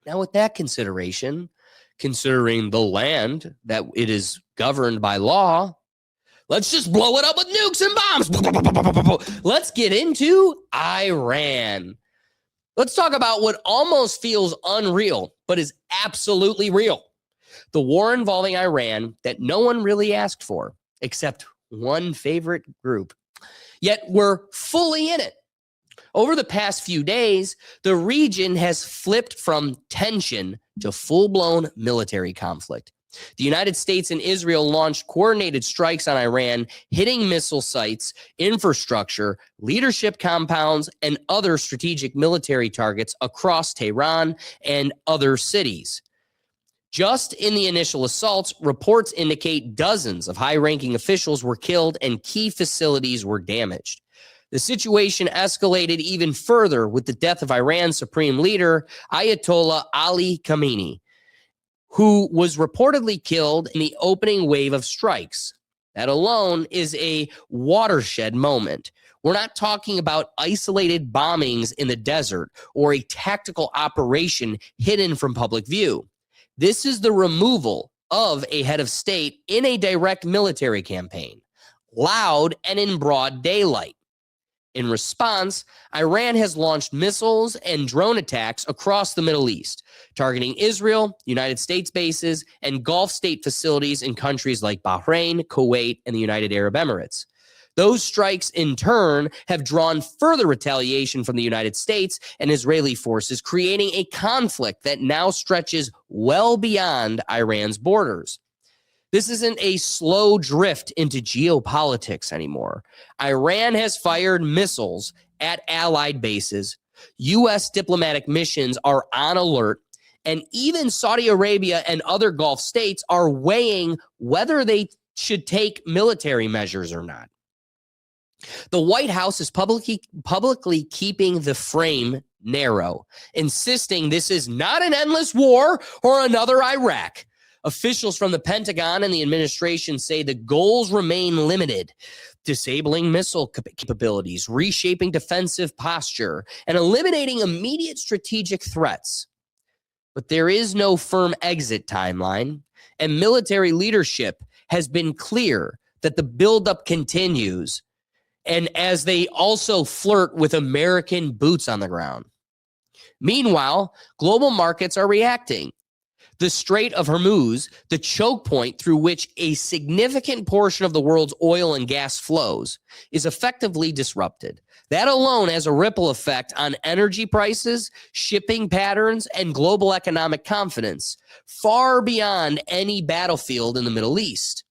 Now, with that consideration, considering the land that it is governed by law, let's just blow it up with nukes and bombs. Let's get into Iran. Let's talk about what almost feels unreal, but is absolutely real. The war involving Iran that no one really asked for, except one favorite group. Yet we're fully in it. Over the past few days, the region has flipped from tension to full-blown military conflict. The United States and Israel launched coordinated strikes on Iran, hitting missile sites, infrastructure, leadership compounds, and other strategic military targets across Tehran and other cities. Just in the initial assaults, reports indicate dozens of high-ranking officials were killed and key facilities were damaged. The situation escalated even further with the death of Iran's supreme leader, Ayatollah Ali Khamenei, who was reportedly killed in the opening wave of strikes. That alone is a watershed moment. We're not talking about isolated bombings in the desert or a tactical operation hidden from public view. This is the removal of a head of state in a direct military campaign, loud and in broad daylight. In response, Iran has launched missiles and drone attacks across the Middle East, targeting Israel, United States bases, and Gulf state facilities in countries like Bahrain, Kuwait, and the United Arab Emirates. Those strikes, in turn, have drawn further retaliation from the United States and Israeli forces, creating a conflict that now stretches well beyond Iran's borders. This isn't a slow drift into geopolitics anymore. Iran has fired missiles at allied bases. U.S. diplomatic missions are on alert, and even Saudi Arabia and other Gulf states are weighing whether they should take military measures or not. The White House is publicly keeping the frame narrow, insisting this is not an endless war or another Iraq. Officials from the Pentagon and the administration say the goals remain limited: disabling missile capabilities, reshaping defensive posture, and eliminating immediate strategic threats. But there is no firm exit timeline, and military leadership has been clear that the buildup continues, and as they also flirt with American boots on the ground. Meanwhile, global markets are reacting. The Strait of Hormuz, the choke point through which a significant portion of the world's oil and gas flows, is effectively disrupted. That alone has a ripple effect on energy prices, shipping patterns, and global economic confidence, far beyond any battlefield in the Middle East.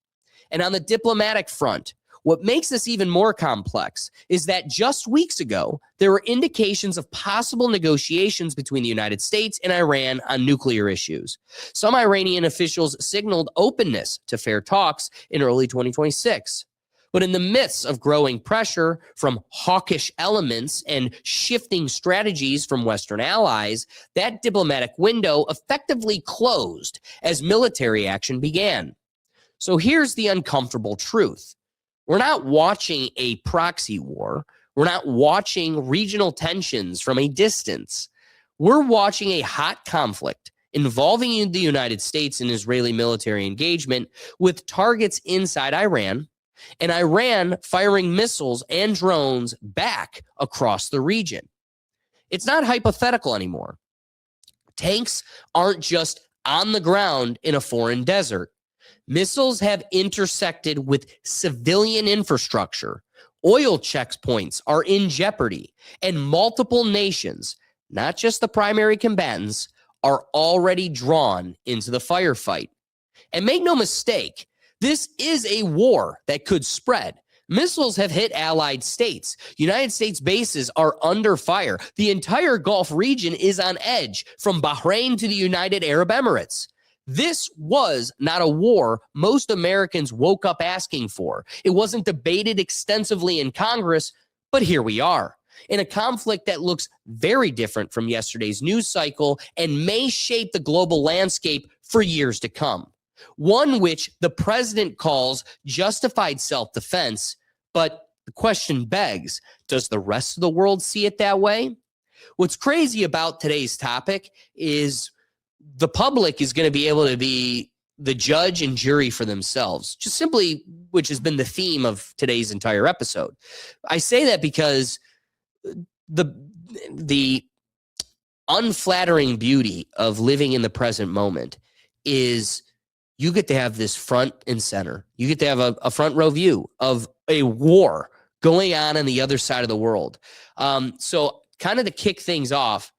And on the diplomatic front, what makes this even more complex is that just weeks ago, there were indications of possible negotiations between the United States and Iran on nuclear issues. Some Iranian officials signaled openness to fair talks in early 2026. But in the midst of growing pressure from hawkish elements and shifting strategies from Western allies, that diplomatic window effectively closed as military action began. So here's the uncomfortable truth. We're not watching a proxy war. We're not watching regional tensions from a distance. We're watching a hot conflict involving the United States and Israeli military engagement with targets inside Iran, and Iran firing missiles and drones back across the region. It's not hypothetical anymore. Tanks aren't just on the ground in a foreign desert. Missiles have intersected with civilian infrastructure. Oil checkpoints are in jeopardy, and multiple nations, not just the primary combatants, are already drawn into the firefight. And make no mistake, this is a war that could spread. Missiles have hit allied states. United States bases are under fire. The entire Gulf region is on edge, from Bahrain to the United Arab Emirates. This was not a war most Americans woke up asking for. It wasn't debated extensively in Congress, but here we are, in a conflict that looks very different from yesterday's news cycle and may shape the global landscape for years to come. One which the president calls justified self-defense, but the question begs, does the rest of the world see it that way? What's crazy about today's topic is the public is going to be able to be the judge and jury for themselves, just simply, which has been the theme of today's entire episode. I say that because the unflattering beauty of living in the present moment is you get to have this front and center. You get to have a front row view of a war going on the other side of the world. So kind of to kick things off,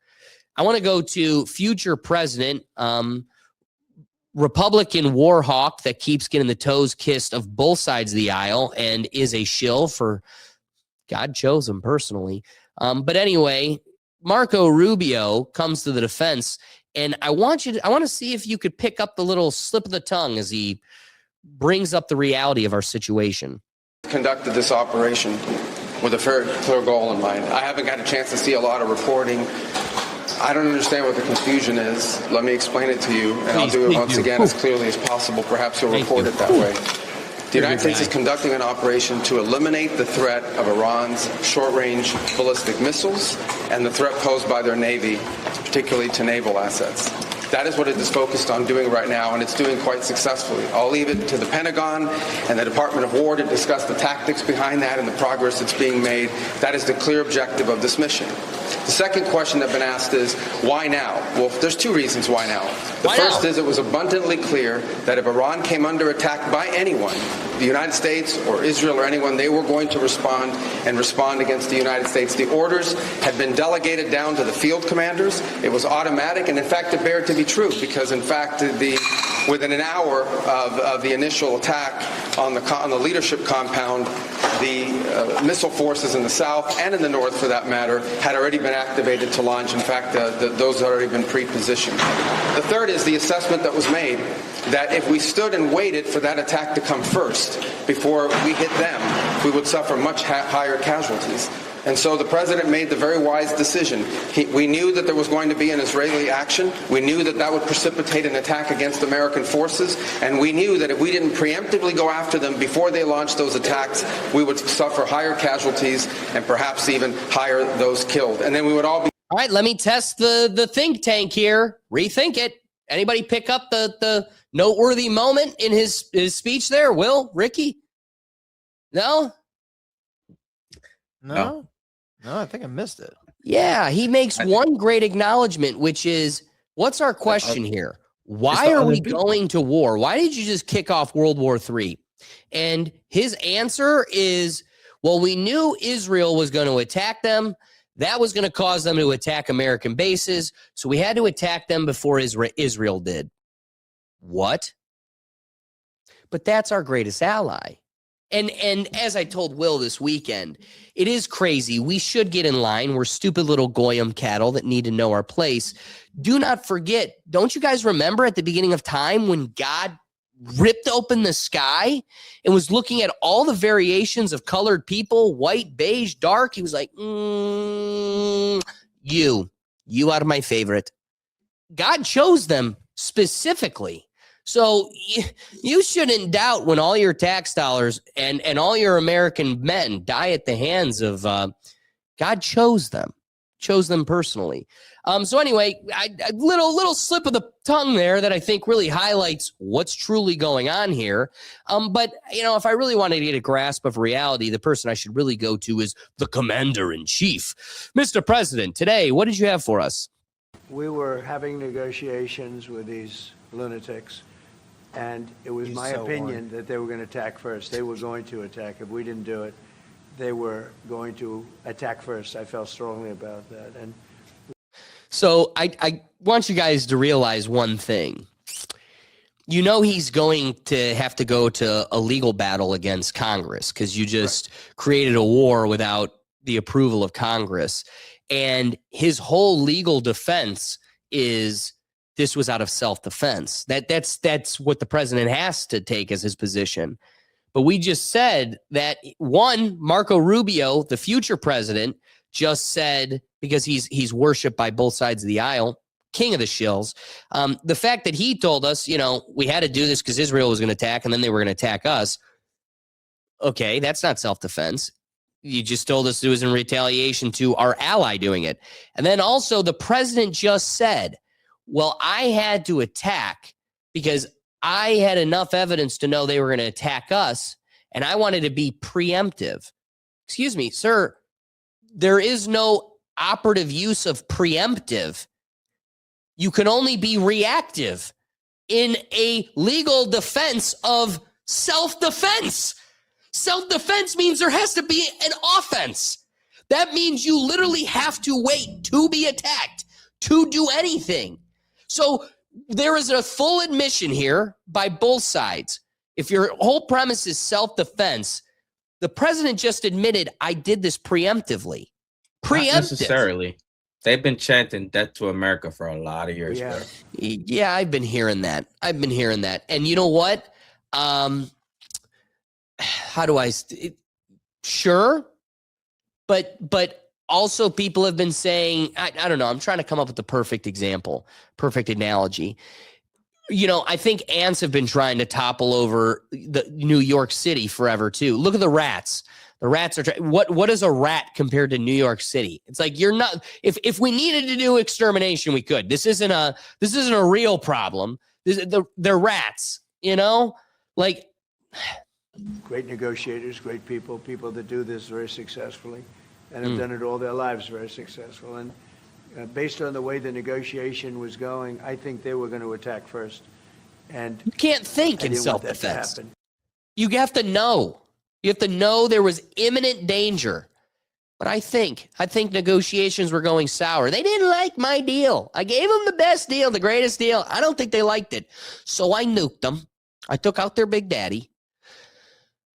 I want to go to future president, Republican war hawk that keeps getting the toes kissed of both sides of the aisle and is a shill for God chose him personally. But anyway, Marco Rubio comes to the defense, and I want to see if you could pick up the little slip of the tongue as he brings up the reality of our situation. Conducted this operation with a very clear goal in mind. I haven't got a chance to see a lot of reporting. I don't understand what the confusion is. Let me explain it to you, and I'll do it once again as clearly as possible. Perhaps you'll report it that way. The United States is conducting an operation to eliminate the threat of Iran's short-range ballistic missiles and the threat posed by their Navy, particularly to naval assets. That is what it is focused on doing right now, and it's doing quite successfully. I'll leave it to the Pentagon and the Department of War to discuss the tactics behind that and the progress that's being made. That is the clear objective of this mission. The second question that's been asked is, why now? Well, there's two reasons why now. The first is it was abundantly clear that if Iran came under attack by anyone, the United States or Israel or anyone, they were going to respond against the United States. The orders had been delegated down to the field commanders. It was automatic, and in fact, it bared to be true because, in fact, within an hour of the initial attack on the leadership compound, the missile forces in the south and in the north, for that matter, had already been activated to launch. In fact, those had already been pre-positioned. The third is the assessment that was made that if we stood and waited for that attack to come first before we hit them, we would suffer much higher casualties. And so the president made the very wise decision. We knew that there was going to be an Israeli action. We knew that that would precipitate an attack against American forces. And we knew that if we didn't preemptively go after them before they launched those attacks, we would suffer higher casualties and perhaps even higher those killed. And then we would all be... All right, let me test the think tank here. Rethink it. Anybody pick up the noteworthy moment in his speech there? Will? Ricky? No? No, I think I missed it. Yeah, he makes one great acknowledgement, which is, what's our question here? Why are we going to war? Why did you just kick off World War III? And his answer is, well, we knew Israel was going to attack them. That was going to cause them to attack American bases, so we had to attack them before Israel did. What? But that's our greatest ally. And as I told Will this weekend, it is crazy. We should get in line. We're stupid little goyim cattle that need to know our place. Do not forget, don't you guys remember at the beginning of time when God ripped open the sky and was looking at all the variations of colored people, white, beige, dark? He was like, you are my favorite. God chose them specifically. So you shouldn't doubt when all your tax dollars and all your American men die at the hands of God chose them personally. So anyway, a little slip of the tongue there that I think really highlights what's truly going on here. But, if I really wanted to get a grasp of reality, the person I should really go to is the commander-in-chief. Mr. President, today, what did you have for us? We were having negotiations with these lunatics. And it was my opinion that they were going to attack first. They were going to attack. If we didn't do it, they were going to attack first. I felt strongly about that. And so I want you guys to realize one thing. He's going to have to go to a legal battle against Congress because you just created a war without the approval of Congress. And his whole legal defense is this was out of self-defense. That's what the president has to take as his position. But we just said that Marco Rubio, the future president, just said, because he's worshipped by both sides of the aisle, king of the shills, the fact that he told us, we had to do this because Israel was going to attack and then they were going to attack us. Okay, that's not self-defense. You just told us it was in retaliation to our ally doing it. And then also the president just said, Well, I had to attack because I had enough evidence to know they were going to attack us, and I wanted to be preemptive. Excuse me, sir, there is no operative use of preemptive. You can only be reactive in a legal defense of self-defense. Self-defense means there has to be an offense. That means you literally have to wait to be attacked, to do anything. So there is a full admission here by both sides. If your whole premise is self-defense, the president just admitted, I did this preemptively. Not necessarily. They've been chanting death to America for a lot of years, bro. Yeah, I've been hearing that. And you know what? How do I? Sure. But also people have been saying, I don't know, I'm trying to come up with the perfect example, perfect analogy. You know, I think ants have been trying to topple over the New York City forever too. Look at the rats. The rats are what is a rat compared to New York City? It's like you're not. If we needed to do extermination, we could. This isn't a real problem. They're rats. You know, like great negotiators, great people that do this very successfully, and have done it all their lives very successful. And based on the way the negotiation was going, I think they were going to attack first. And you can't think in self-defense. You have to know. You have to know there was imminent danger. But I think negotiations were going sour. They didn't like my deal. I gave them the best deal, the greatest deal. I don't think they liked it. So I nuked them. I took out their big daddy.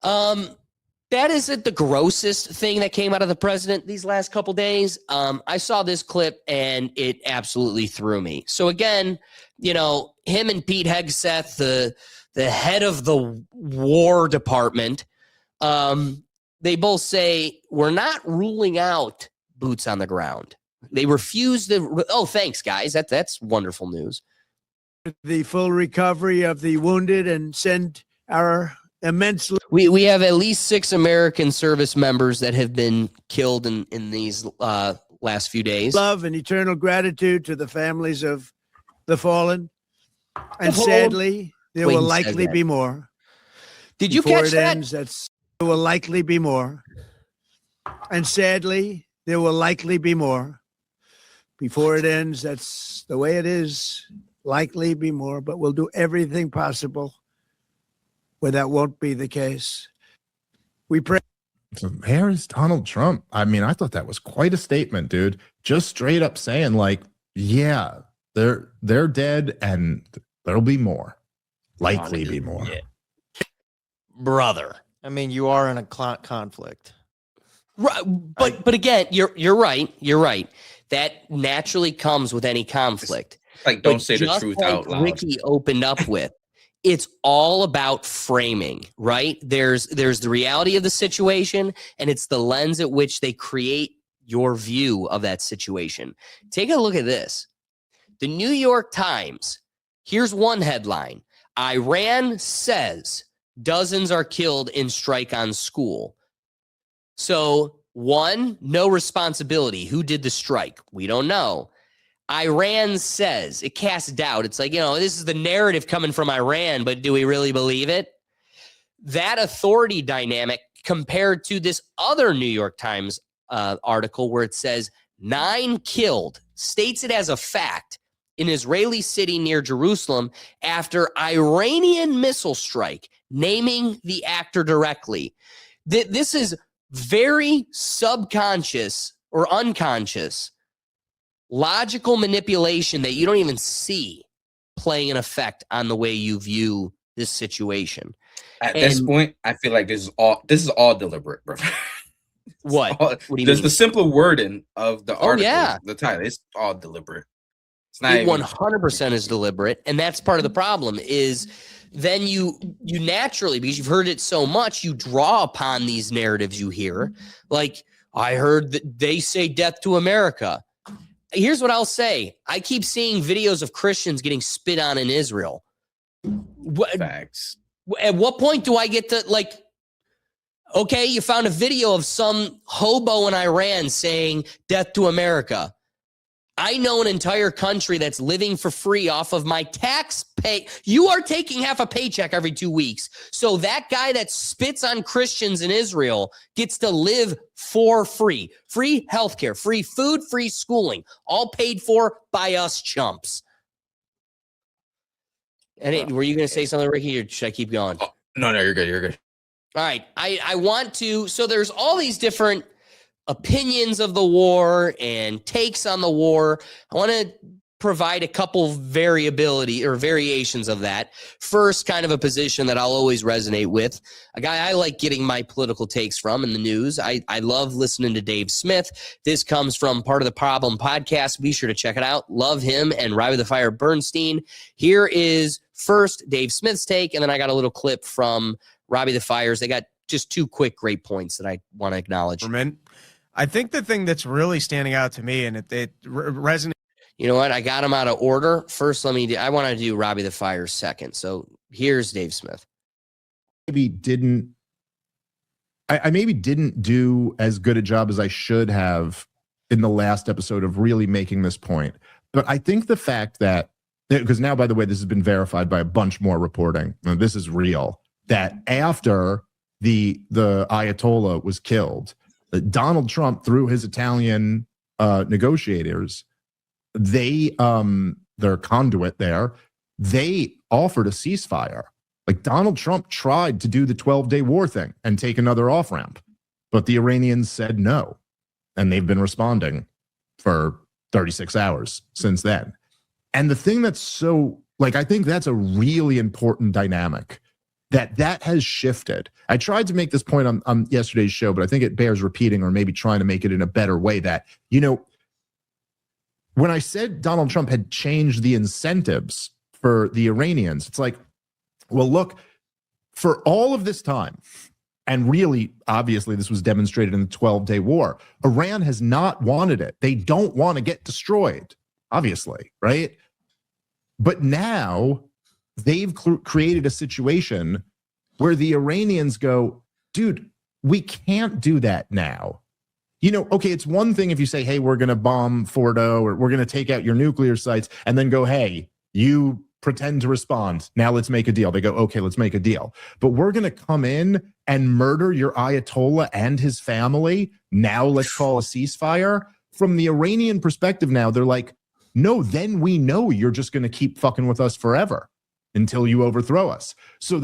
That isn't the grossest thing that came out of the president these last couple days. I saw this clip and it absolutely threw me. So again, you know, him and Pete Hegseth, the head of the War Department, they both say, we're not ruling out boots on the ground. They refuse to. Oh, thanks, guys. That's wonderful news. The full recovery of the wounded and send our immensely. We have at least 6 American service members that have been killed in these last few days. Love and eternal gratitude to the families of the fallen. And sadly, there will likely be more. Did you catch that? There will likely be more. And sadly, there will likely be more. Before it ends, that's the way it is. Likely be more, but we'll do everything possible where that won't be the case. We pray. So there's Donald Trump. I mean, I thought that was quite a statement, dude. Just straight up saying, like, yeah, they're dead and there'll be more. Likely be more. Yeah. Brother. I mean, you are in a conflict. Right, but again, you're right. You're right. That naturally comes with any conflict. Like, don't say the truth out loud. Ricky opened up with, it's all about framing, right? There's the reality of the situation, and it's the lens at which they create your view of that situation. Take a look at this. The New York Times, here's one headline. Iran says dozens are killed in strike on school. So, 1, no responsibility. Who did the strike? We don't know. Iran says, it casts doubt. It's like, you know, this is the narrative coming from Iran, but do we really believe it? That authority dynamic compared to this other New York Times article where it says 9 killed, states it as a fact in Israeli city near Jerusalem after Iranian missile strike, naming the actor directly. This is very subconscious or unconscious logical manipulation that you don't even see playing an effect on the way you view this situation. At this point, I feel like this is all deliberate, bro. What? What do you mean? The simple wording of the article, yeah. The title, it's all deliberate. It's not it 100% is deliberate, and that's part of the problem is then you naturally, because you've heard it so much, you draw upon these narratives you hear. Like, I heard that they say death to America. Here's what I'll say. I keep seeing videos of Christians getting spit on in Israel. Facts. At what point do I get to, like, okay, you found a video of some hobo in Iran saying death to America. I know an entire country that's living for free off of my tax pay. You are taking half a paycheck every 2 weeks. So that guy that spits on Christians in Israel gets to live for free. Free healthcare, free food, free schooling, all paid for by us chumps. And were you going to say something, Ricky, or should I keep going? Oh, no, you're good. You're good. All right. I want to, so there's all these different opinions of the war and takes on the war. I want to provide a couple variability or variations of that. First, kind of a position that I'll always resonate with. A guy I like getting my political takes from in the news. I love listening to Dave Smith. This comes from Part of the Problem podcast. Be sure to check it out. Love him and Robbie the Fire Bernstein. Here is first Dave Smith's take, and then I got a little clip from Robbie the Fires. They got just two quick great points that I want to acknowledge. I think the thing that's really standing out to me, and it resonates. You know what? I got them out of order. First, I want to do Robbie the Fire second. So here's Dave Smith. I maybe didn't do as good a job as I should have in the last episode of really making this point. But I think the fact that, because now, by the way, this has been verified by a bunch more reporting. This is real. That after the Ayatollah was killed, Donald Trump, through his Italian negotiators, their conduit there, they offered a ceasefire. Like Donald Trump tried to do the 12-day war thing and take another off-ramp, but the Iranians said no. And they've been responding for 36 hours since then. And the thing that's so, I think that's a really important dynamic that has shifted. I tried to make this point on yesterday's show, but I think it bears repeating or maybe trying to make it in a better way that, when I said Donald Trump had changed the incentives for the Iranians, it's like, well, look, for all of this time, and really, obviously, this was demonstrated in the 12-day war, Iran has not wanted it. They don't want to get destroyed, obviously, right? But now they've created a situation where the Iranians go, dude, we can't do that now. Okay, it's one thing if you say, hey, we're going to bomb Fordo or we're going to take out your nuclear sites and then go, hey, you pretend to respond. Now let's make a deal. They go, okay, let's make a deal. But we're going to come in and murder your Ayatollah and his family. Now let's call a ceasefire. From the Iranian perspective now, they're like, no, then we know you're just going to keep fucking with us forever until you overthrow us. So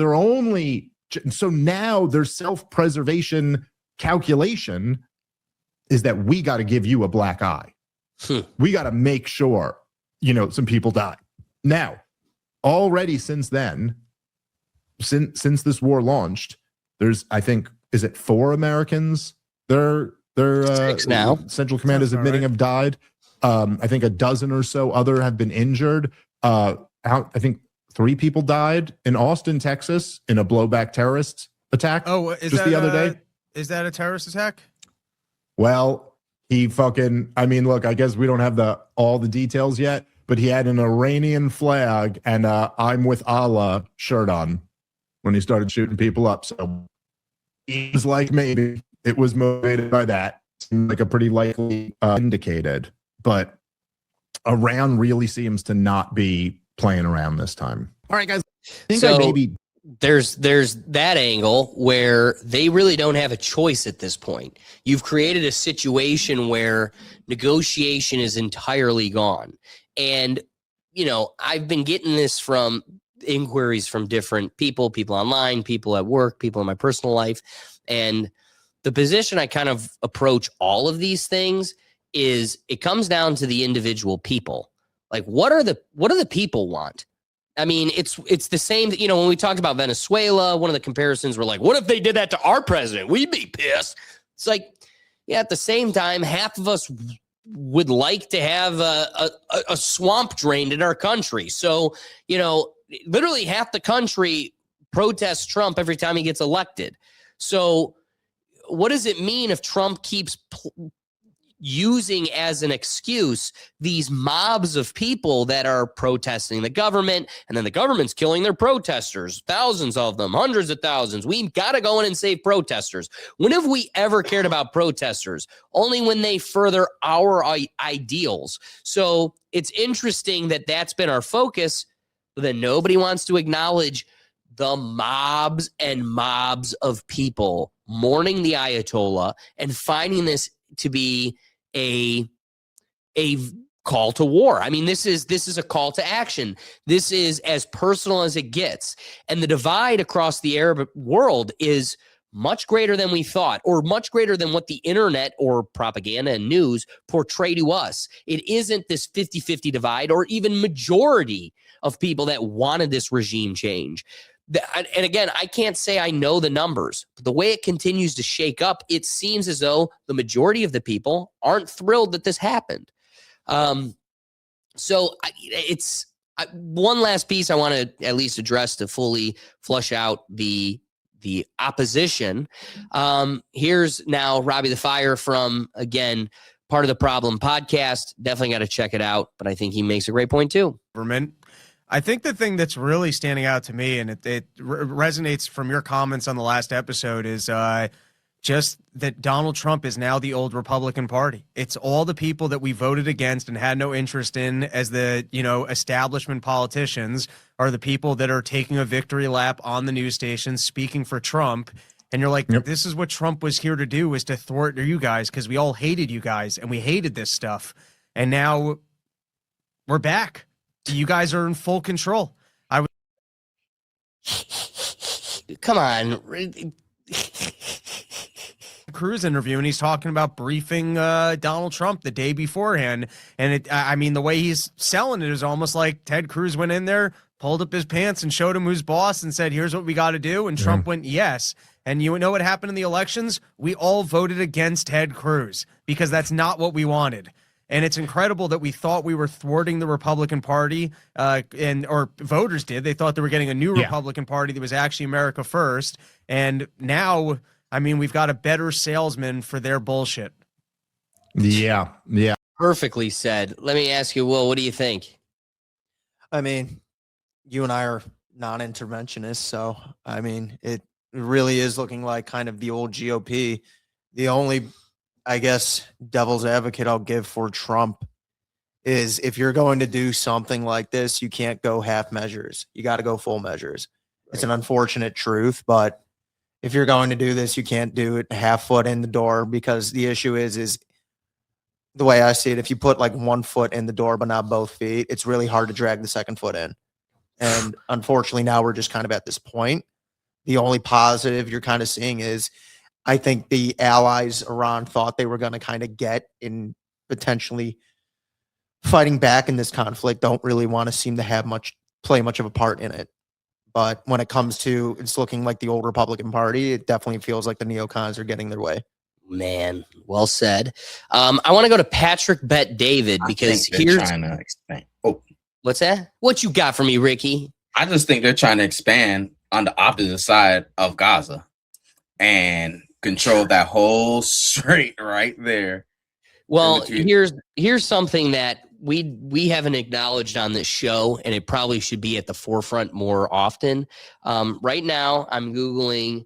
now their self-preservation calculation is that we got to give you a black eye. We got to make sure, some people die. Now, already since then, since this war launched, there's, I think, is it 4 Americans? Their 6 now. Central Command is admitting have died. I think a dozen or so other have been injured. I think 3 people died in Austin, Texas, in a blowback terrorist attack. Oh, is just that the other day? Is that a terrorist attack? Well, look, I guess we don't have all the details yet, but he had an Iranian flag and I'm with Allah shirt on when he started shooting people up. So it was like maybe it was motivated by that. Seemed like a pretty likely indicated, but Iran really seems to not be playing around this time. All right, guys. I think there's that angle where they really don't have a choice at this point. You've created a situation where negotiation is entirely gone. And, I've been getting this from inquiries from different people online, people at work, people in my personal life. And the position I kind of approach all of these things is it comes down to the individual people. Like, what do the people want? I mean, it's the same, when we talked about Venezuela, one of the comparisons were like, what if they did that to our president? We'd be pissed. It's like, yeah, at the same time, half of us would like to have a swamp drained in our country. So, literally half the country protests Trump every time he gets elected. So what does it mean if Trump keeps using as an excuse these mobs of people that are protesting the government, and then the government's killing their protesters, thousands of them, hundreds of thousands. We got to go in and save protesters. When have we ever cared about protesters? Only when they further our ideals. So it's interesting that that's been our focus, but then nobody wants to acknowledge the mobs and mobs of people mourning the Ayatollah and finding this to be a call to war. I mean, this is a call to action. This is as personal as it gets. And the divide across the Arab world is much greater than we thought, or much greater than what the internet or propaganda and news portray to us. It isn't this 50-50 divide or even majority of people that wanted this regime change. And again, I can't say I know the numbers, but the way it continues to shake up, it seems as though the majority of the people aren't thrilled that this happened. So it's one last piece I want to at least address to fully flush out the opposition. Here's now Robbie the Fire from, again, Part of the Problem podcast. Definitely got to check it out, but I think he makes a great point too. I think the thing that's really standing out to me, and it resonates from your comments on the last episode, is just that Donald Trump is now the old Republican Party. It's all the people that we voted against and had no interest in as the, establishment politicians are the people that are taking a victory lap on the news stations, speaking for Trump. And you're like, This is what Trump was here to do, was to thwart you guys, because we all hated you guys and we hated this stuff. And now we're back. You guys are in full control. Come on. Cruz interview, and he's talking about briefing Donald Trump the day beforehand. And the way he's selling it is almost like Ted Cruz went in there, pulled up his pants and showed him who's boss and said, here's what we got to do. And Trump went, yes. And you know what happened in the elections? We all voted against Ted Cruz because that's not what we wanted. And it's incredible that we thought we were thwarting the Republican Party, or voters did. They thought they were getting a new Republican Party that was actually America first. And now, we've got a better salesman for their bullshit. Yeah. Perfectly said. Let me ask you, Will, what do you think? You and I are non-interventionists, so, it really is looking like kind of the old GOP. The only, I guess, devil's advocate I'll give for Trump is if you're going to do something like this, you can't go half measures. You got to go full measures. Right. It's an unfortunate truth, but if you're going to do this, you can't do it half foot in the door, because the issue is the way I see it, if you put like 1 foot in the door but not both feet, it's really hard to drag the second foot in. And unfortunately, now we're just kind of at this point. The only positive you're kind of seeing is I think the allies Iran thought they were going to kind of get in potentially fighting back in this conflict don't really want to seem to play much of a part in it. But when it comes to it's looking like the old Republican Party, it definitely feels like the neocons are getting their way. Man, well said. I want to go to Patrick Bet David, because here's trying to expand. Oh, what's that? What you got for me, Ricky? I just think they're trying to expand on the opposite side of Gaza and control that whole strait right there. Well, here's something that we haven't acknowledged on this show, and it probably should be at the forefront more often. Right now, I'm Googling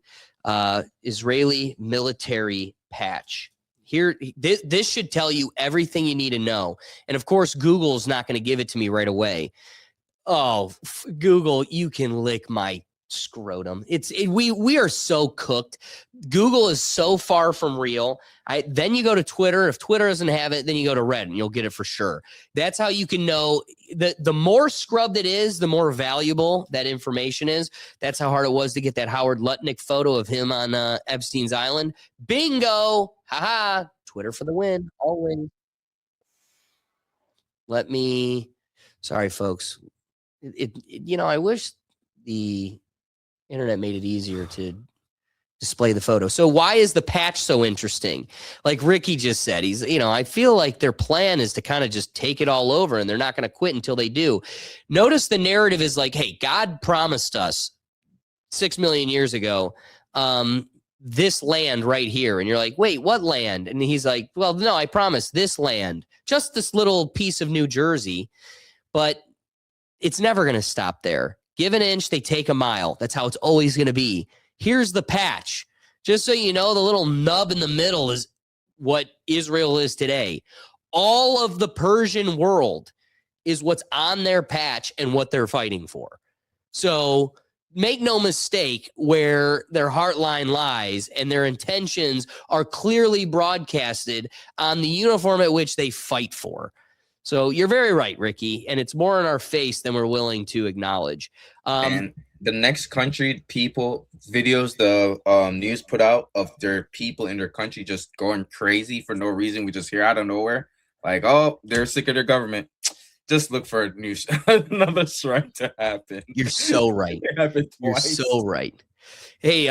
Israeli military patch. Here, this should tell you everything you need to know. And of course, Google's not going to give it to me right away. Oh, Google, you can lick my scrotum. We are so cooked. Google is so far from real. Then you go to Twitter. If Twitter doesn't have it, then you go to Reddit and you'll get it for sure. That's how you can know. The more scrubbed it is, the more valuable that information is. That's how hard it was to get that Howard Lutnick photo of him on Epstein's Island. Bingo! Haha! Twitter for the win. All win. Sorry, folks. I wish the internet made it easier to display the photo. So why is the patch so interesting? Like Ricky just said, I feel like their plan is to kind of just take it all over, and they're not going to quit until they do. Notice the narrative is like, hey, God promised us 6 million years ago this land right here. And you're like, wait, what land? And he's like, well, no, I promise this land, just this little piece of New Jersey. But it's never going to stop there. Give an inch, they take a mile. That's how it's always going to be. Here's the patch. Just so you know, the little nub in the middle is what Israel is today. All of the Persian world is what's on their patch and what they're fighting for. So make no mistake where their heart line lies, and their intentions are clearly broadcasted on the uniform at which they fight for. So you're very right, Ricky, and it's more in our face than we're willing to acknowledge. And the next country, people, videos the news put out of their people in their country just going crazy for no reason. We just hear out of nowhere, like, oh, they're sick of their government. Just look for a new another strike to happen. You're so right. It happened You're twice. so right. Hey,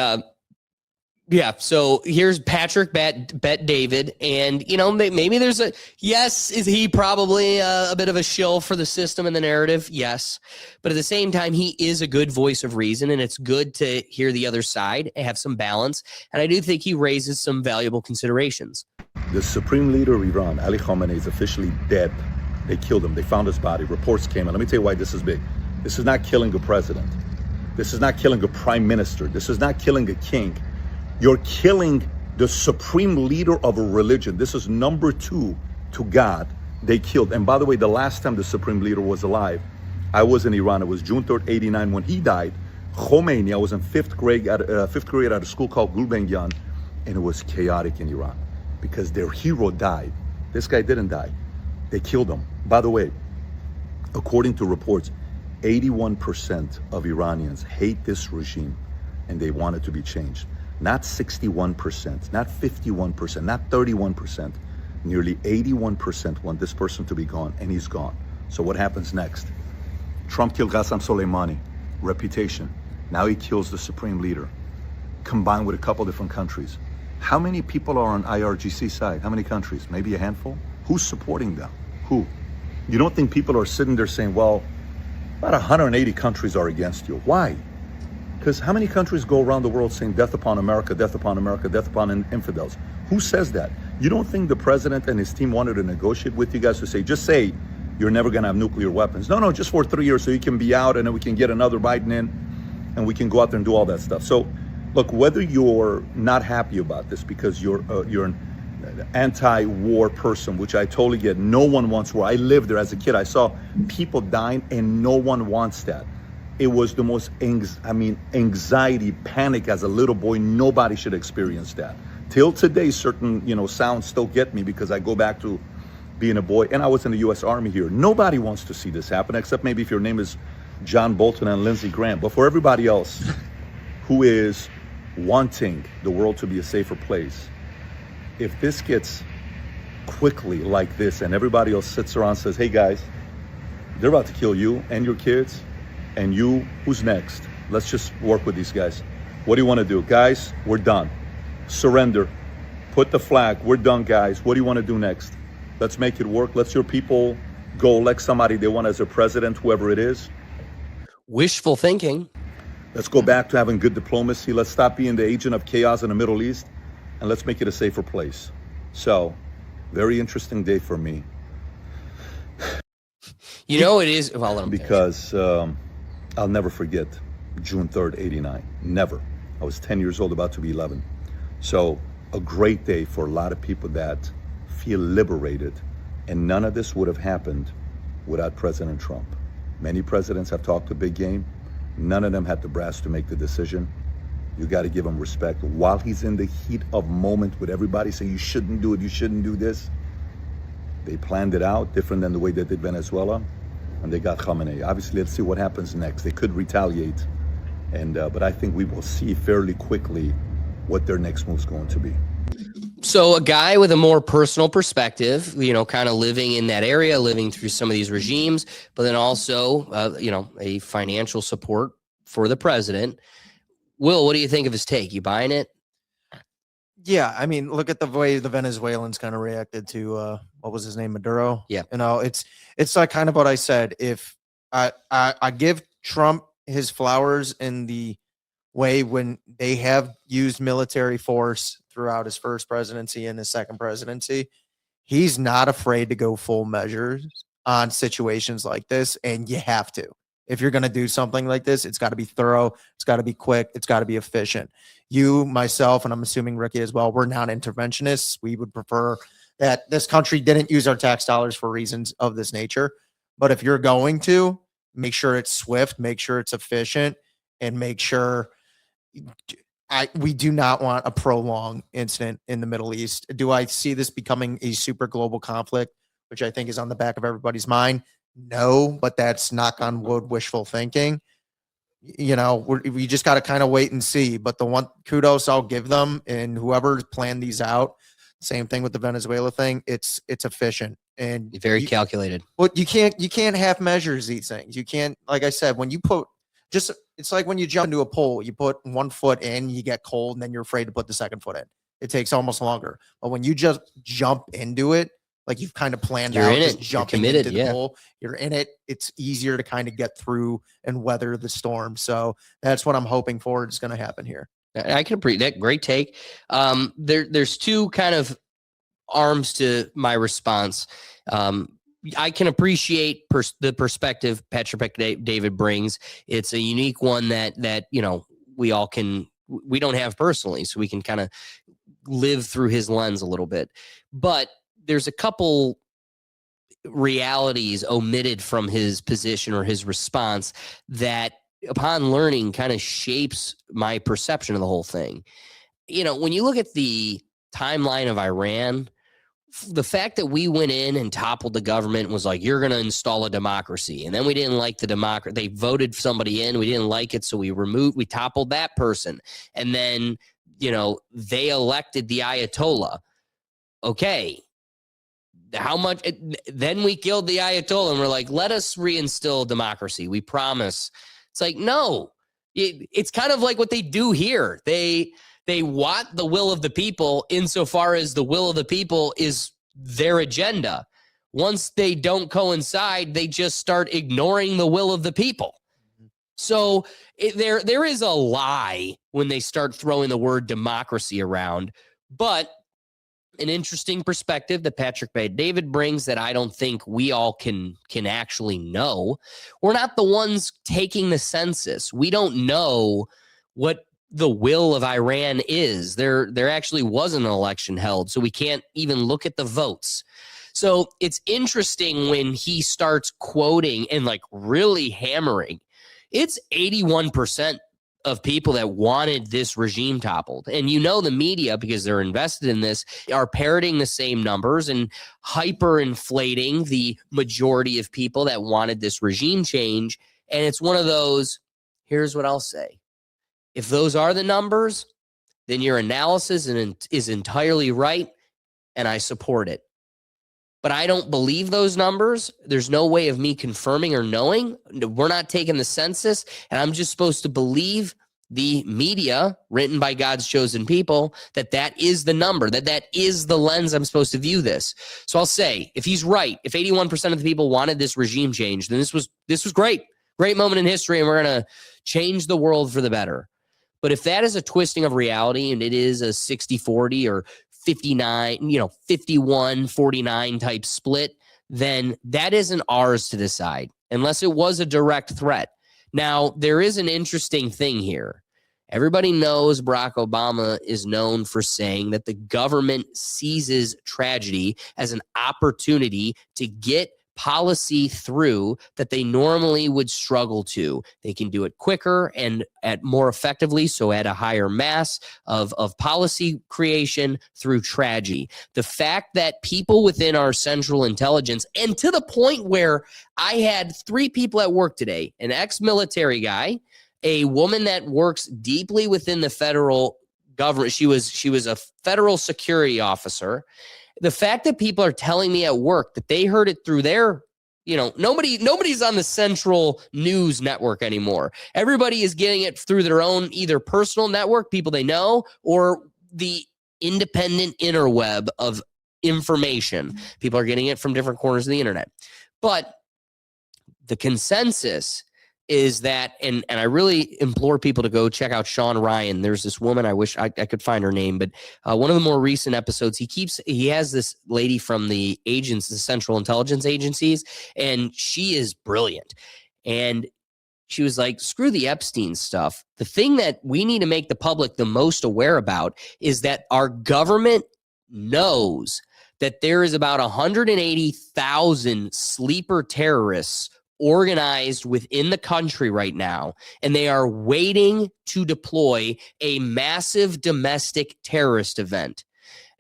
yeah, so here's Patrick bet David, and you know, maybe there's a yes. Is he probably a bit of a shill for the system and the narrative? Yes, but at the same time, he is a good voice of reason, and it's good to hear the other side and have some balance. And I do think he raises some valuable considerations. The supreme leader of Iran, Ali Khamenei, is officially dead. They killed him. They found his body. Reports came in. Let me tell you why this is big. This is not killing a president. This is not killing a prime minister. This is not killing a king. You're killing the supreme leader of a religion. This is number 2 to God. They killed. And by the way, the last time the supreme leader was alive, I was in Iran. It was June 3rd, 89. When he died, Khomeini, I was in fifth grade at a school called Gulbenkian, and it was chaotic in Iran because their hero died. This guy didn't die. They killed him. By the way, according to reports, 81% of Iranians hate this regime and they want it to be changed. Not 61%, not 51%, not 31%. Nearly 81% want this person to be gone, and he's gone. So what happens next? Trump killed Qasem Soleimani, reputation. Now he kills the supreme leader, combined with a couple different countries. How many people are on IRGC side? How many countries? Maybe a handful? Who's supporting them? Who? You don't think people are sitting there saying, well, about 180 countries are against you. Why? Because how many countries go around the world saying death upon America, death upon America, death upon infidels? Who says that? You don't think the president and his team wanted to negotiate with you guys to say, just say you're never going to have nuclear weapons? No, just for 3 years so you can be out and then we can get another Biden in and we can go out there and do all that stuff. So look, whether you're not happy about this because you're an anti-war person, which I totally get. No one wants war. I lived there as a kid. I saw people dying and no one wants that. It was the most anxiety, panic as a little boy. Nobody should experience that. Till today, certain sounds still get me because I go back to being a boy, and I was in the U.S. Army here. Nobody wants to see this happen, except maybe if your name is John Bolton and Lindsey Graham. But for everybody else who is wanting the world to be a safer place, if this gets quickly like this and everybody else sits around and says, hey guys, they're about to kill you and your kids, and you, who's next? Let's just work with these guys. What do you want to do? Guys, we're done. Surrender. Put the flag. We're done, guys. What do you want to do next? Let's make it work. Let's your people go elect somebody they want as their president, whoever it is. Wishful thinking. Let's go back to having good diplomacy. Let's stop being the agent of chaos in the Middle East, and let's make it a safer place. So, very interesting day for me. You know it is. Well, let him finish. Because I'll never forget June 3rd, 89. Never. I was 10 years old, about to be 11. So a great day for a lot of people that feel liberated. And none of this would have happened without President Trump. Many presidents have talked a big game. None of them had the brass to make the decision. You got to give him respect. While he's in the heat of moment with everybody saying you shouldn't do it, you shouldn't do this, they planned it out different than the way they did Venezuela. And they got Khamenei. Obviously, let's see what happens next. They could retaliate, but I think we will see fairly quickly what their next move is going to be. So a guy with a more personal perspective, kind of living in that area, living through some of these regimes, but then also, a financial support for the president. Will, what do you think of his take? You buying it? Yeah, I mean, look at the way the Venezuelans kind of reacted to what was his name, Maduro. Yeah, it's like kind of what I said. If I give Trump his flowers in the way when they have used military force throughout his first presidency and his second presidency. He's not afraid to go full measures on situations like this, and you have to. If you're going to do something like this, it's got to be thorough, it's got to be quick, it's got to be efficient. You, myself, and I'm assuming Ricky as well, we're non-interventionists. We would prefer that this country didn't use our tax dollars for reasons of this nature. But if you're going to, make sure it's swift, make sure it's efficient, and make sure we do not want a prolonged incident in the Middle East. Do I see this becoming a super global conflict, which I think is on the back of everybody's mind? No, but that's knock on wood wishful thinking. You know, we just got to kind of wait and see. But the one kudos I'll give them, and whoever planned these out, same thing with the Venezuela thing. It's efficient and very calculated. But you can't half measures these things. You can't, like I said, when you put it's like when you jump into a pool, you put one foot in, you get cold, and then you're afraid to put the second foot in. It takes almost longer. But when you just jump into it, like you've kind of planned you're out, in just it. jumping You're committed, into the yeah. pool, you're in it. It's easier to kind of get through and weather the storm. So that's what I'm hoping for is going to happen here. I can appreciate that. Great take. There's two kind of arms to my response. I can appreciate the perspective Patrick David brings. It's a unique one that you know we don't have personally, so we can kind of live through his lens a little bit. But there's a couple realities omitted from his position or his response that, upon learning, kind of shapes my perception of the whole thing. You know, when you look at the timeline of Iran, the fact that we went in and toppled the government was like, you're going to install a democracy. And then we didn't like the democracy. They voted somebody in. We didn't like it. So we toppled that person. And then, you know, they elected the Ayatollah. Okay. How much? Then we killed the Ayatollah and we're like, let us reinstill democracy. We promise. It's like, no, it's kind of like what they do here. They want the will of the people insofar as the will of the people is their agenda. Once they don't coincide, they just start ignoring the will of the people. So there is a lie when they start throwing the word democracy around. But an interesting perspective that Patrick David brings that I don't think we all can actually know. We're not the ones taking the census. We don't know what the will of Iran is. There actually wasn't an election held, so we can't even look at the votes. So it's interesting when he starts quoting and like really hammering. It's 81% of people that wanted this regime toppled. And you know the media, because they're invested in this, are parroting the same numbers and hyperinflating the majority of people that wanted this regime change. And it's one of those, here's what I'll say. If those are the numbers, then your analysis is entirely right, and I support it. But I don't believe those numbers. There's no way of me confirming or knowing. We're not taking the census, and I'm just supposed to believe the media written by God's chosen people that is the number, that is the lens I'm supposed to view this. So I'll say, if he's right, if 81% of the people wanted this regime change, then this was great moment in history, and we're going to change the world for the better. But if that is a twisting of reality and it is a 60-40 or 59, 51-49 type split, then that isn't ours to decide unless it was a direct threat. Now, there is an interesting thing here. Everybody knows Barack Obama is known for saying that the government seizes tragedy as an opportunity to get policy through that they normally would struggle to. They can do it quicker and at more effectively, so at a higher mass of policy creation through tragedy. The fact that people within our central intelligence, and to the point where I had 3 people at work today, an ex-military guy, a woman that works deeply within the federal government. She was a federal security officer. The fact that people are telling me at work that they heard it through their, nobody's on the central news network anymore. Everybody is getting it through their own either personal network, people they know, or the independent interweb of information. People are getting it from different corners of the internet. But the consensus is that, and I really implore people to go check out Sean Ryan. There's this woman, I wish I could find her name, but one of the more recent episodes, he has this lady from the Central Intelligence Agencies, and she is brilliant. And she was like, screw the Epstein stuff. The thing that we need to make the public the most aware about is that our government knows that there is about 180,000 sleeper terrorists organized within the country right now, and they are waiting to deploy a massive domestic terrorist event.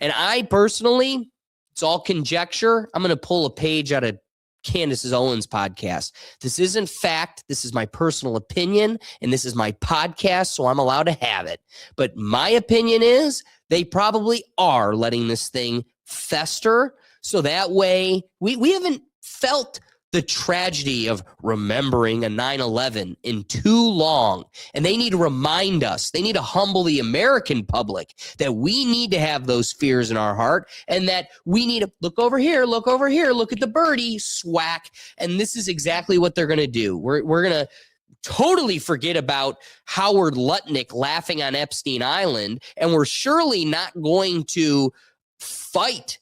And I personally, it's all conjecture. I'm going to pull a page out of Candace Owens' podcast. This isn't fact. This is my personal opinion, and this is my podcast, so I'm allowed to have it. But my opinion is they probably are letting this thing fester, so that way we haven't felt the tragedy of remembering a 9/11 in too long. And they need to remind us, they need to humble the American public that we need to have those fears in our heart, and that we need to look over here, look at the birdie, swack. And this is exactly what they're going to do. We're going to totally forget about Howard Lutnick laughing on Epstein Island, and we're surely not going to fight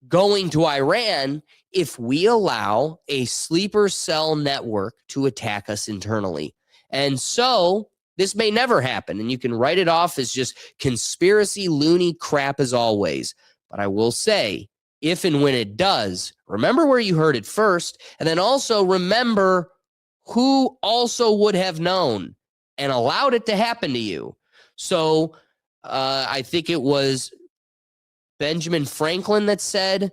going to Iran if we allow a sleeper cell network to attack us internally. And so this may never happen, and you can write it off as just conspiracy loony crap as always. But I will say, if and when it does, remember where you heard it first, and then also remember who also would have known and allowed it to happen to you. So I think it was Benjamin Franklin that said,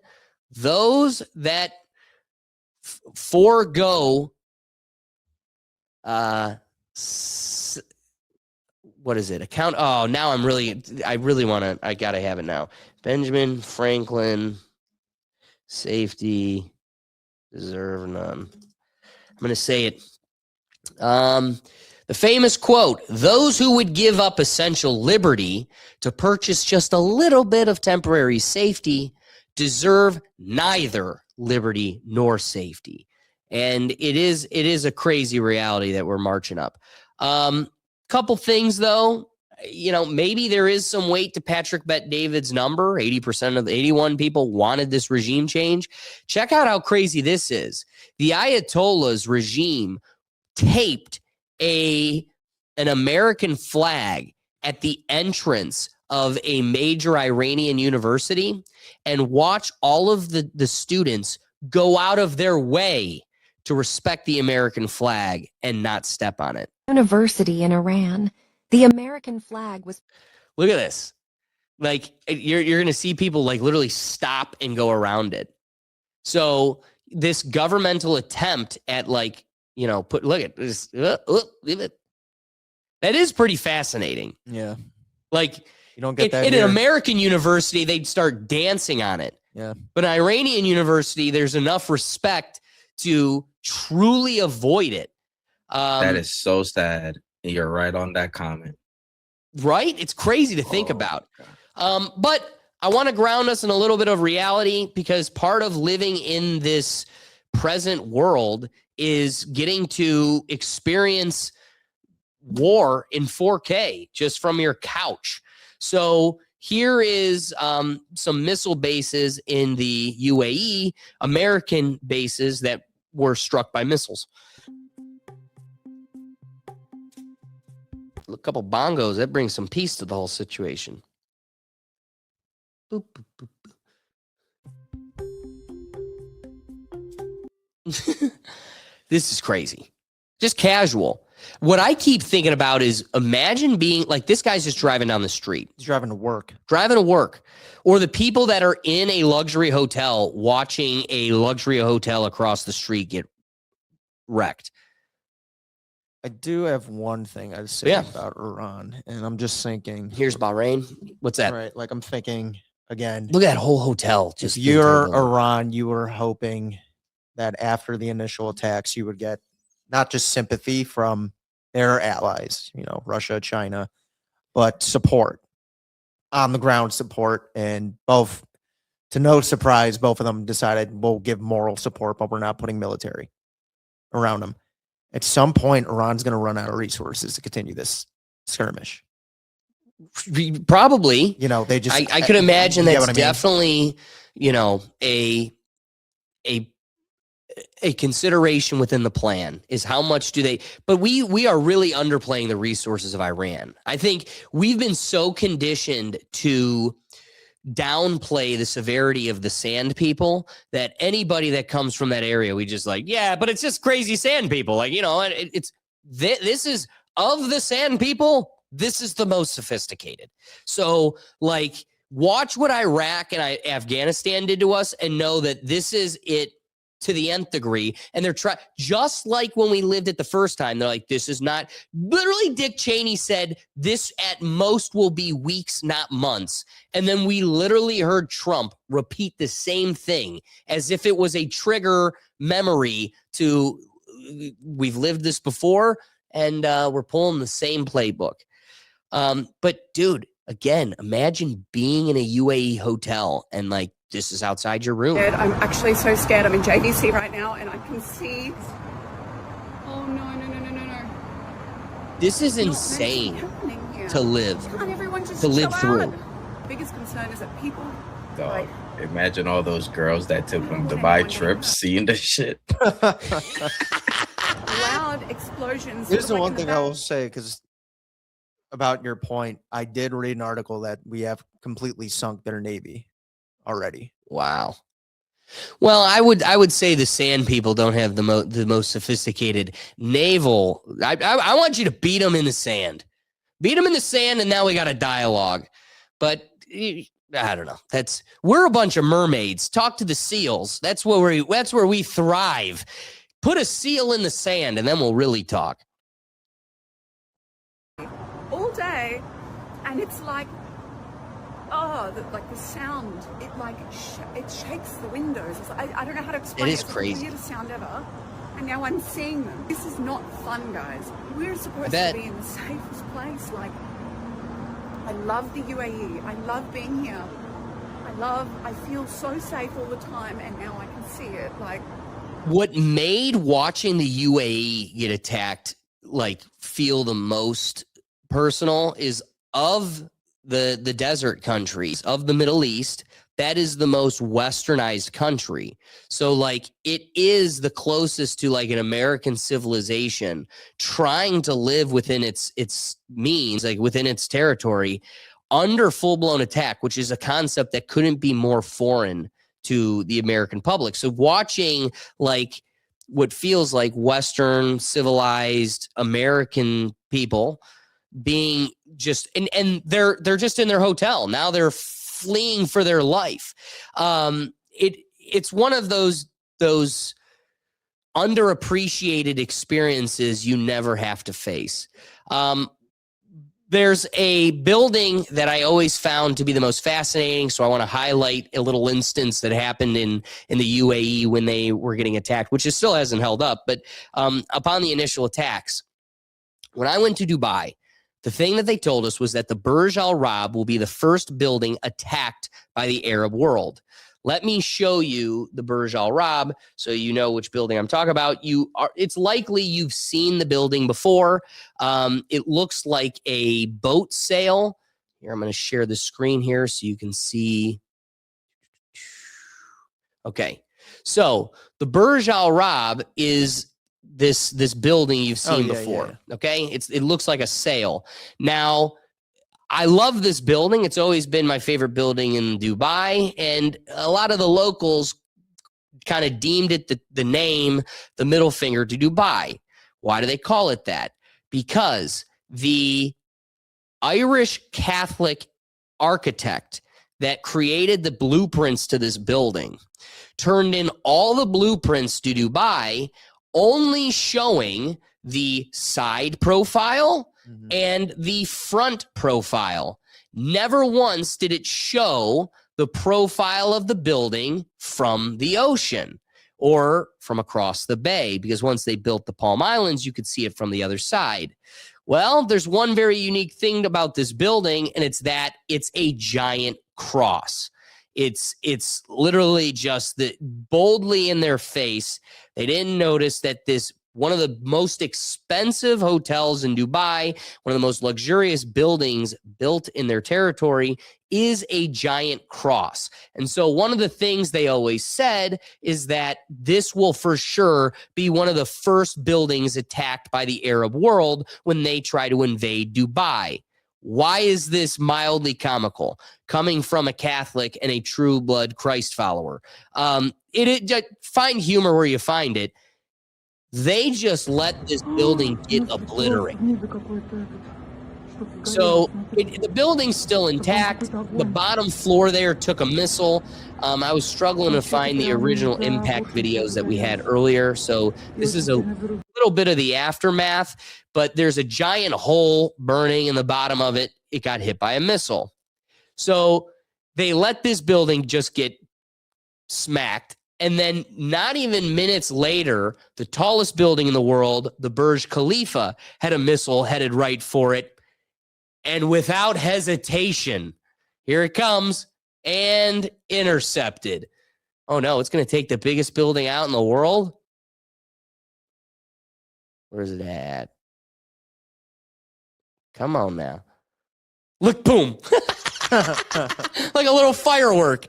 those that forego what is it? Account. Oh, now I really want to, I got to have it now. Benjamin Franklin, safety, deserve none. I'm going to say it. The famous quote, those who would give up essential liberty to purchase just a little bit of temporary safety deserve neither liberty nor safety. And it is a crazy reality that we're marching up. Couple things though, maybe there is some weight to Patrick Bet-David's number. 80% of the 81 people wanted this regime change. Check out how crazy this is. The Ayatollah's regime taped an American flag at the entrance of a major Iranian university and watch all of the students go out of their way to respect the American flag and not step on it. University in Iran. The American flag was. Look at this. Like you're going to see people like literally stop and go around it. So this governmental attempt at look at this. Leave it. That is pretty fascinating. Yeah. Like you don't get that in here. an American university, they'd start dancing on it. Yeah. But an Iranian university, there's enough respect to truly avoid it. That is so sad. And you're right on that comment. Right? It's crazy to think about. But I want to ground us in a little bit of reality, because part of living in this present world is getting to experience war in 4K just from your couch. So here is some missile bases in the UAE, American bases that were struck by missiles. A couple bongos, that brings some peace to the whole situation. Boop, boop, boop. This is crazy. Just casual. What I keep thinking about is, imagine being like, this guy's just driving down the street. He's driving to work. Or the people that are in a luxury hotel watching a luxury hotel across the street get wrecked. I do have one thing I'd say about Iran, and I'm just thinking. Here's Bahrain. What's that? Right, like I'm thinking again. Look at that whole hotel. Just if you're Iran, you were hoping that after the initial attacks, you would get not just sympathy from their allies, Russia, China, but support, on the ground support. And both, to no surprise, both of them decided we'll give moral support, but we're not putting military around them. At some point, Iran's going to run out of resources to continue this skirmish. Probably. You know, they just. I could imagine you get that's what I mean? definitely, you know, a consideration within the plan is how much do they, but we are really underplaying the resources of Iran. I think we've been so conditioned to downplay the severity of the sand people that anybody that comes from that area, we just like, yeah, but it's just crazy sand people. Like, you know, this is of the sand people, this is the most sophisticated. So like, watch what Iraq and Afghanistan did to us and know that this is it to the nth degree. And they're trying, just like when we lived it the first time, they're like, this is not, literally Dick Cheney said this at most will be weeks, not months. And then we literally heard Trump repeat the same thing as if it was a trigger memory to, we've lived this before and we're pulling the same playbook. But dude, again, imagine being in a UAE hotel and like, this is outside your room. I'm actually so scared. I'm in JVC right now and I can see. Oh, no. This is insane to live. Can't everyone just to live chill through. out? The biggest concern is that people. Dog, imagine all those girls that took them Dubai trips seeing this shit. Loud explosions. Here's the like one in thing back. I will say, because about your point, I did read an article that we have completely sunk their navy already. Wow. Well, I would say the sand people don't have the most sophisticated naval. I want you to beat them in the sand. Beat them in the sand, and now we got a dialogue. But I don't know. We're a bunch of mermaids. Talk to the seals. That's where we thrive. Put a seal in the sand, and then we'll really talk. All day, and it's like, the sound, it like it shakes the windows. I don't know how to explain it. It is crazy. It's the weirdest sound ever. And now I'm seeing them. This is not fun, guys. We're supposed to be in the safest place. Like, I love the UAE. I love being here. I feel so safe all the time, and now I can see it. Like, what made watching the UAE get attacked like feel the most personal is of the desert countries of the Middle East, that is the most westernized country. So like it is the closest to like an American civilization trying to live within its means, like within its territory under full-blown attack, which is a concept that couldn't be more foreign to the American public. So watching like what feels like Western civilized American people being just and they're just in their hotel now, they're fleeing for their life. It's one of those underappreciated experiences you never have to face. There's a building that I always found to be the most fascinating, so I want to highlight a little instance that happened in the UAE when they were getting attacked, which still hasn't held up. But upon the initial attacks, when I went to Dubai, the thing that they told us was that the Burj Al Arab will be the first building attacked by the Arab world. Let me show you the Burj Al Arab so you know which building I'm talking about. It's likely you've seen the building before. It looks like a boat sail. Here, I'm going to share the screen here so you can see. Okay, so the Burj Al Arab is this building you've seen before. Yeah. Okay, it looks like a sail. Now, I love this building. It's always been my favorite building in Dubai, and a lot of the locals kind of deemed it the name, the middle finger to Dubai. Why do they call it that? Because the Irish Catholic architect that created the blueprints to this building turned in all the blueprints to Dubai, only showing the side profile and the front profile. Never once did it show the profile of the building from the ocean or from across the bay, because once they built the Palm Islands, you could see it from the other side. Well, there's one very unique thing about this building, and it's that it's a giant cross. It's literally just boldly in their face. They didn't notice that this one of the most expensive hotels in Dubai, one of the most luxurious buildings built in their territory, is a giant cross. And so one of the things they always said is that this will for sure be one of the first buildings attacked by the Arab world when they try to invade Dubai. Why is this mildly comical coming from a Catholic and a true blood Christ follower? Find humor where you find it. They just let this building get obliterated. So the building's still intact. The bottom floor there took a missile. I was struggling to find the original impact videos that we had earlier. So this is a little bit of the aftermath, but there's a giant hole burning in the bottom of it. It got hit by a missile. So they let this building just get smacked. And then not even minutes later, the tallest building in the world, the Burj Khalifa, had a missile headed right for it. And without hesitation, here it comes, and intercepted. Oh no, it's going to take the biggest building out in the world? Where's it at? Come on now. Look, boom. Like a little firework.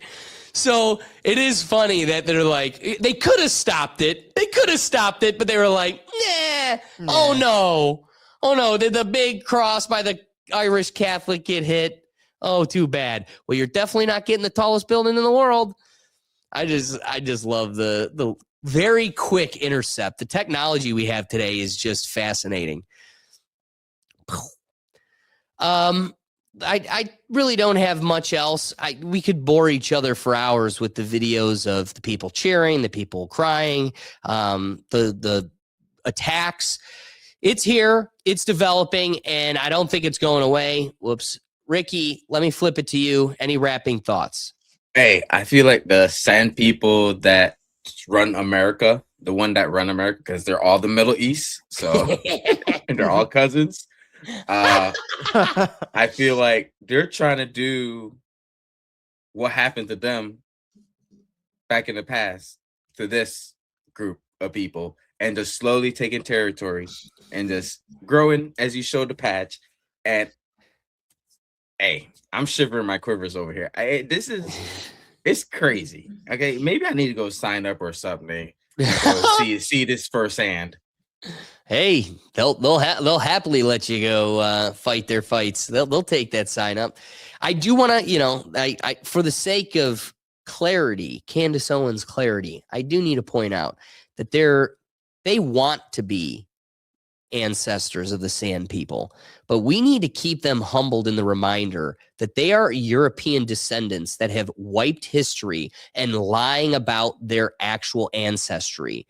So it is funny that they're like, they could have stopped it. But they were like, nah. Oh no. Did the big cross by the Irish Catholic get hit? Oh, too bad. Well, you're definitely not getting the tallest building in the world. I just love the very quick intercept. The technology we have today is just fascinating. I really don't have much else. We could bore each other for hours with the videos of the people cheering, the people crying, the attacks. It's here, it's developing, and I don't think it's going away. Whoops. Ricky, let me flip it to you. Any wrapping thoughts? Hey, I feel like the sand people that run America, the one that run America, because they're all the Middle East, so and they're all cousins. I feel like they're trying to do what happened to them back in the past to this group of people, and just slowly taking territory and just growing as you showed the patch. And hey, I'm shivering my quivers over here. It's crazy. Okay, maybe I need to go sign up or something. See this firsthand. Hey, they'll happily let you go fight their fights. They'll take that sign up. I do want to, I for the sake of clarity, Candace Owens' clarity, I do need to point out that they want to be ancestors of the Sand people, but we need to keep them humbled in the reminder that they are European descendants that have wiped history and lying about their actual ancestry.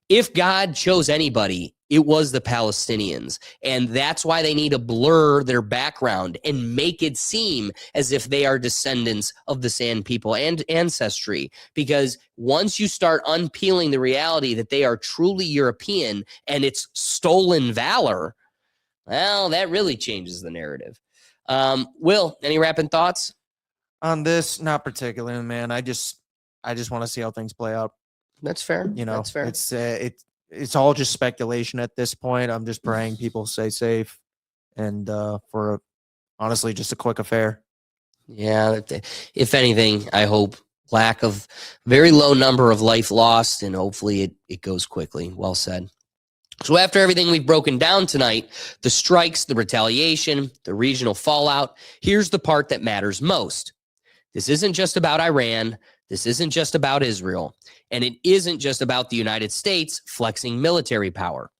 If God chose anybody, it was the Palestinians. And that's why they need to blur their background and make it seem as if they are descendants of the Sand people and ancestry. Because once you start unpeeling the reality that they are truly European and it's stolen valor, well, that really changes the narrative. Will, any wrapping thoughts? On this, not particularly, man. I just want to see how things play out. That's fair. That's fair. It's all just speculation at this point. I'm just praying people stay safe and for honestly just a quick affair. Yeah, if anything, I hope lack of very low number of life lost, and hopefully it goes quickly. Well said. So after everything we've broken down tonight, the strikes, the retaliation, the regional fallout, here's the part that matters most. This isn't just about Iran. This isn't just about Israel. And it isn't just about the United States flexing military power.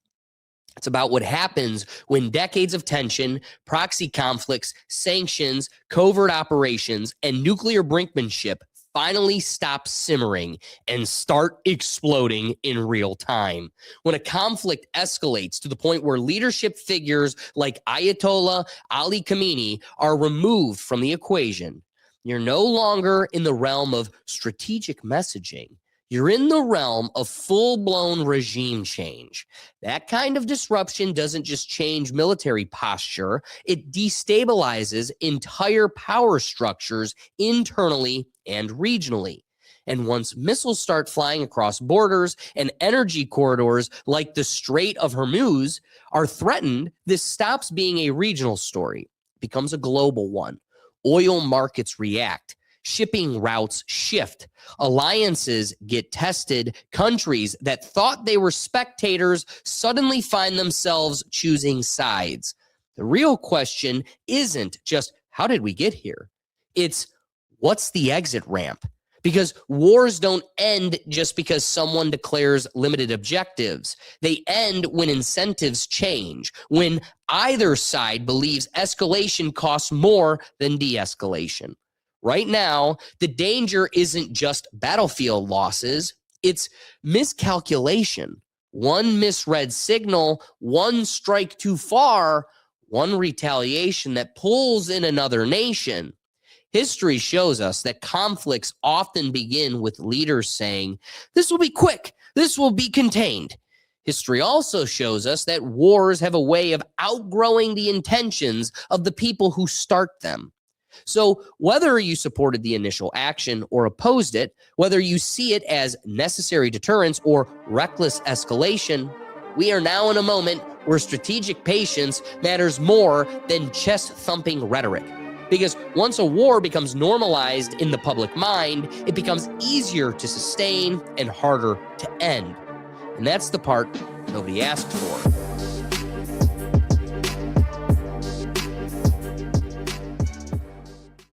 It's about what happens when decades of tension, proxy conflicts, sanctions, covert operations, and nuclear brinkmanship finally stop simmering and start exploding in real time. When a conflict escalates to the point where leadership figures like Ayatollah Ali Khamenei are removed from the equation, you're no longer in the realm of strategic messaging. You're in the realm of full-blown regime change. That kind of disruption doesn't just change military posture, it destabilizes entire power structures internally and regionally. And once missiles start flying across borders and energy corridors like the Strait of Hormuz are threatened, this stops being a regional story, becomes a global one. Oil markets react. Shipping routes shift. Alliances get tested. Countries that thought they were spectators suddenly find themselves choosing sides. The real question isn't just how did we get here? It's what's the exit ramp? Because wars don't end just because someone declares limited objectives. They end when incentives change, when either side believes escalation costs more than de-escalation. Right now, the danger isn't just battlefield losses, it's miscalculation. One misread signal, one strike too far, one retaliation that pulls in another nation. History shows us that conflicts often begin with leaders saying, "This will be quick, this will be contained." History also shows us that wars have a way of outgrowing the intentions of the people who start them. So whether you supported the initial action or opposed it, whether you see it as necessary deterrence or reckless escalation, we are now in a moment where strategic patience matters more than chest-thumping rhetoric. Because once a war becomes normalized in the public mind, it becomes easier to sustain and harder to end. And that's the part nobody asked for.